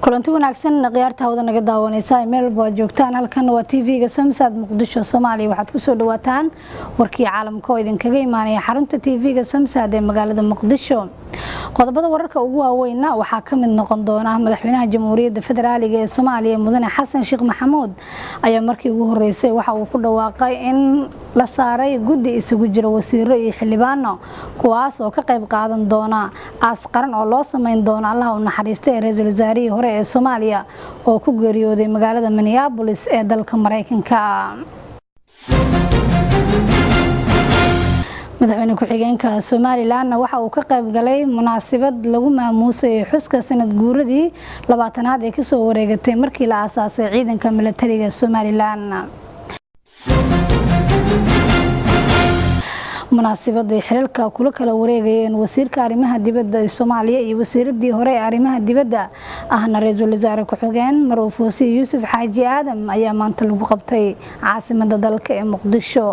kulanti wanaagsan qiyaarta hawada naga daawanaysa meel walba joogtaan halkan waa TV-ga Samsad Muqdisho Soomaaliya waxaad ku soo dhawaataan warkii caalamka oo idinkaga imaanaya xarunta TV-ga Samsad ee magaalada Muqdisho qodobada wararka ugu waaweyn waxaa ka mid noqon doona madaxweynaha Jamhuuriyadda Federaalka ee Soomaaliya Mudane Xasan Sheekh Maxamuud ayaa markii ugu horeysay waxa uu ku dhawaaqay in la saaray guddi isugu jira wasiiro iyo xildhibaano kuwaas oo ka qayb qaadan doona aas qaran oo loo sameyn doono Allah u naxariistay ra'iisul wasaarihii hore ee Soomaaliya oo ku geeriyooday magaalada Minneapolis ee dalka Mareykanka madaxweyne ku-xigeenka Somaliland waxa uu ka qayb galay munaasabad lagu maamuusay xuska sanad guuradii 20aad ee ka soo wareegatay markii la aasaasay ciidanka militariga Somaliland munaasabada xilka kula kala wareegayeen wasiirka arrimaha dibadda ee Soomaaliya iyo wasiiradii hore ee arrimaha dibadda ahna ra'iisul wasaare ku-xigeen Marwuusi Yuusuf Xaaji Aadam ayaa maanta lagu qabtay caasimadda dalka ee Muqdisho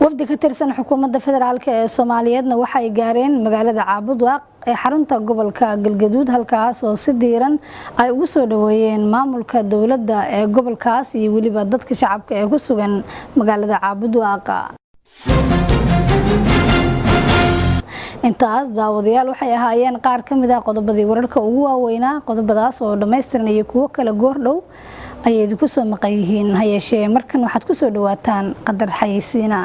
wafdi ka tirsan xukuumadda federaalka ee Soomaaliyeedna waxa ay gaareen magaalada Caabudwaaq ee xarunta gobolka Galgaduud halkaas oo si diiran ay ugu soo dhaweeyeen maamulka dawladda ee gobolkaas iyo waliba dadka shacabka ee ku sugan magaalada Caabudwaaq intaas daawadayaal waxay ahaayeen qaar ka mid ah qodobadii wararka ugu waaweynaa qodobadaas oo dhameystiran iyo kuwo kale goordhow ayay ku soo maqan yihiin hayeeshee markan waxaad ku soo dhawaataan qadar xayeysiina